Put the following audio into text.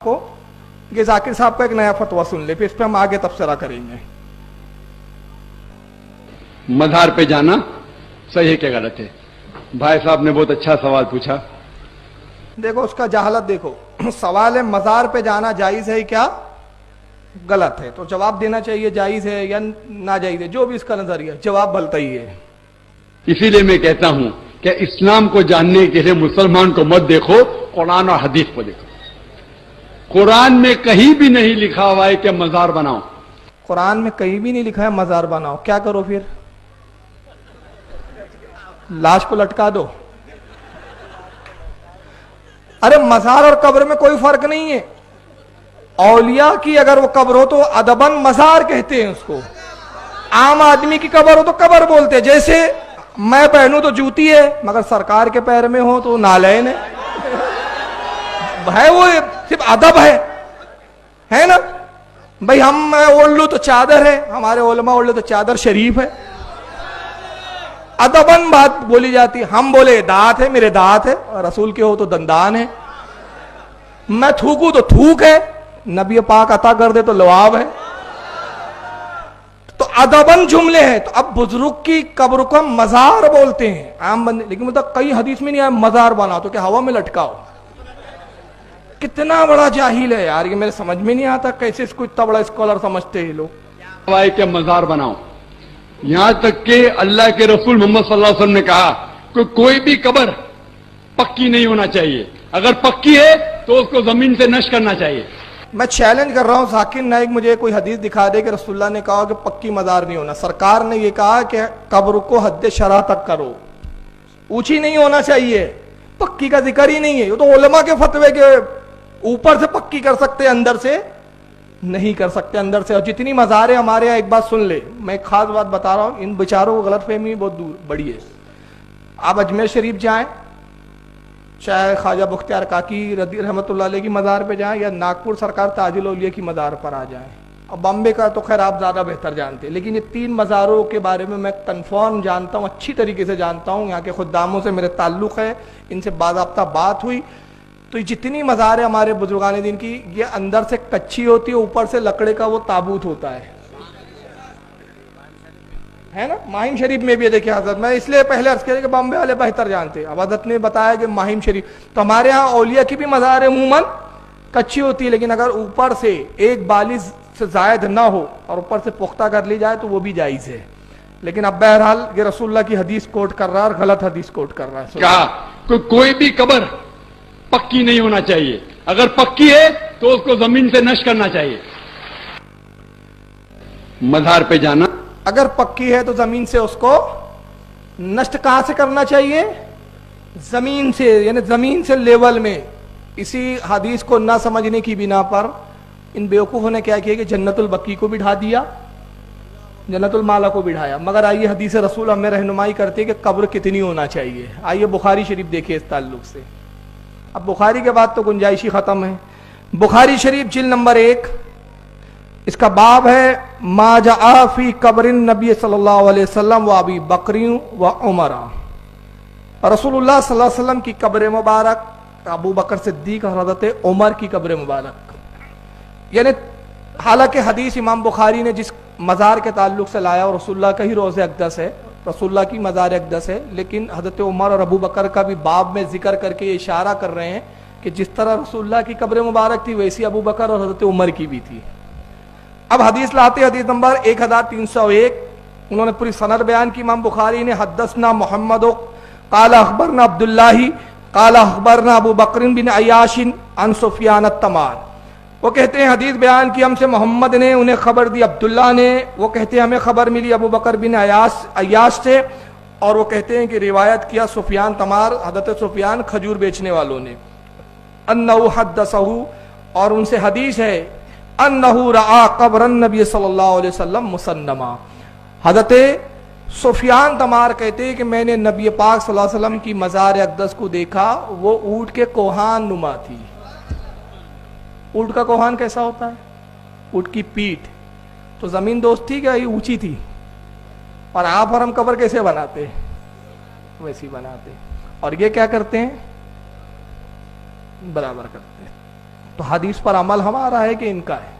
کو. یہ ذاکر صاحب کا ایک نیا فتویٰ سن لے، پھر اس پہ ہم آگے تبصرہ کریں گے. مزار پہ جانا صحیح ہے کہ غلط ہے؟ بھائی صاحب نے بہت اچھا سوال پوچھا. دیکھو اس کا جہالت دیکھو. سوال ہے مزار پہ جانا جائز ہے کیا غلط ہے، تو جواب دینا چاہیے جائز ہے یا ناجائز ہے، جو بھی اس کا نظریہ، جواب بھلتا ہی ہے. اسی لیے میں کہتا ہوں کہ اسلام کو جاننے کے لیے مسلمان کو مت دیکھو، قرآن اور حدیث کو دیکھو. قرآن میں کہیں بھی نہیں لکھا ہوا ہے کہ مزار بناؤ. قرآن میں کہیں بھی نہیں لکھا ہے مزار بناؤ. کیا کرو پھر؟ لاش کو لٹکا دو. ارے مزار اور قبر میں کوئی فرق نہیں ہے. اولیاء کی اگر وہ قبر ہو تو ادباً مزار کہتے ہیں اس کو. عام آدمی کی قبر ہو تو قبر بولتے ہیں. جیسے میں پہنوں تو جوتی ہے، مگر سرکار کے پیر میں ہو تو نالین ہے. وہ صرف ادب ہے نا بھائی. ہم اوڑھ لوں تو چادر ہے، ہمارے علماء اوڑھ لوں تو چادر شریف ہے. ادباً بات بولی جاتی ہے. ہم بولے دانت ہے، میرے دانت ہے، رسول کے ہو تو دندان ہے. میں تھوکوں تو تھوک ہے، نبی پاک عطا کر دے تو لعاب ہے. تو ادباً جملے ہیں. تو اب بزرگ کی قبر کو ہم مزار بولتے ہیں عام بندے، لیکن مطلب کئی حدیث میں نہیں آیا مزار بناؤ تو کہ ہوا میں لٹکاؤ. کتنا بڑا جاہل ہے یار. یہ میرے سمجھ میں نہیں آتا کیسے اس کو اتنا بڑا اسکالر سمجھتے ہیں لوگ. کہ مزار بناؤ. یہاں تک کہ اللہ کے رسول محمد صلی اللہ علیہ وسلم نے کہا کہ کوئی بھی قبر پکی نہیں ہونا چاہیے، اگر پکی ہے تو اس کو زمین سے نشر کرنا چاہیے. میں چیلنج کر رہا ہوں ذاکر نائک مجھے کوئی حدیث دکھا دے کہ رسول اللہ نے کہا کہ پکی مزار نہیں ہونا. سرکار نے یہ کہا کہ قبر کو حد شرح تک کرو، اونچی نہیں ہونا چاہیے. پکی کا ذکر ہی نہیں ہے. یہ تو علماء کے فتوے کے اوپر سے پکی کر سکتے، اندر سے نہیں کر سکتے. اندر سے. اور جتنی مزاریں ہمارے یہاں، ایک بات سن لے، میں ایک خاص بات بتا رہا ہوں، ان بیچاروں کو غلط فہمی بہت دور بڑی ہے. آپ اجمیر شریف جائیں، چاہے خواجہ بختیار کاکی رحمۃ اللہ علیہ کی مزار پہ جائیں، یا ناگپور سرکار تاج الاولیاء کی مزار پر آ جائیں. اور بامبے کا تو خیر آپ زیادہ بہتر جانتے ہیں، لیکن یہ تین مزاروں کے بارے میں میں کنفرم جانتا ہوں، اچھی طریقے سے جانتا ہوں. یہاں کے خداموں سے میرے تعلق ہے، ان سے باضابطہ بات ہوئی. تو جتنی مزار ہے ہمارے بزرگان دین کی، یہ اندر سے کچی ہوتی ہے، اوپر سے لکڑے کا وہ تابوت ہوتا ہے نا. ماہم شریف میں بھی دیکھیں حضرت، میں اس لیے پہلے عرض کیا کہ بامبے والے بہتر جانتے. اب حضرت نے بتایا کہ ماہم شریف، تو ہمارے ہاں اولیاء کی بھی مزار عموماً کچی ہوتی ہے، لیکن اگر اوپر سے ایک بالی سے زائد نہ ہو اور اوپر سے پختہ کر لی جائے تو وہ بھی جائز ہے. لیکن اب بہرحال یہ رسول اللہ کی حدیث کوٹ کر رہا ہے اور غلط حدیث کوٹ کر رہا ہے. کہا کہ کوئی بھی قبر پکی نہیں ہونا چاہیے، اگر پکی ہے تو اس کو زمین سے نشر کرنا چاہیے. مزار پہ جانا اگر پکی ہے تو زمین سے اس کو نشٹ کہاں سے کرنا چاہیے؟ زمین سے، یعنی زمین سے لیول میں. اسی حدیث کو نہ سمجھنے کی بنا پر ان بیوقوفوں نے کیا کیا کہ جنت البقیع کو بٹھا دیا، جنت المالا کو بٹھایا. مگر آئیے حدیث رسول ہمیں رہنمائی کرتی ہے کہ قبر کتنی ہونا چاہیے. آئیے بخاری شریف دیکھیے اس تعلق سے. اب بخاری کے بعد تو گنجائشی ختم ہے. بخاری شریف جلد نمبر 1، اس کا باب ہے ما جاء فی قبر النبی صلی اللہ علیہ وسلم و ابی بکر و عمر. رسول اللہ صلی اللہ علیہ وسلم کی قبر مبارک، ابو بکر صدیق اور حضرت عمر کی قبر مبارک. یعنی حالانکہ حدیث امام بخاری نے جس مزار کے تعلق سے لایا اور رسول اللہ کا ہی روضہ اقدس ہے، رسول اللہ کی مزار اقدس ہے، لیکن حضرت عمر اور ابو بکر کا بھی باب میں ذکر کر کے یہ اشارہ کر رہے ہیں کہ جس طرح رسول اللہ کی قبر مبارک تھی ویسی ابو بکر اور حضرت عمر کی بھی تھی. اب حدیث لاتے، حدیث نمبر 1301، انہوں نے پوری سند بیان کی امام بخاری نے. حدثنا محمد قال اخبرنا عبد اللہ قال اخبرنا ابو بکر بن عیاش عن سفیان التمار. وہ کہتے ہیں حدیث بیان کی ہم سے محمد نے، انہیں خبر دی عبداللہ نے. وہ کہتے ہیں ہمیں خبر ملی ابو بکر بن عیاش سے، اور وہ کہتے ہیں کہ روایت کیا سفیان تمار، حضرت سفیان کھجور بیچنے والوں نے. انہو حدثہ، اور ان سے حدیث ہے انہو رعا قبر النبی صلی اللہ علیہ وسلم مسنما. حضرت سفیان تمار کہتے ہیں کہ میں نے نبی پاک صلی اللہ علیہ وسلم کی مزار اقدس کو دیکھا، وہ اونٹ کے کوہان نما تھی. اونٹ کا کوہان کیسا ہوتا ہے؟ اونٹ کی پیٹھ تو زمین دوست تھی کیا یہ اونچی تھی؟ اور آپ اور ہم قبر کیسے بناتے؟ ویسی بناتے. اور یہ کیا کرتے ہیں؟ برابر کرتے ہیں. تو حدیث پر عمل ہمارا ہے کہ ان کا ہے؟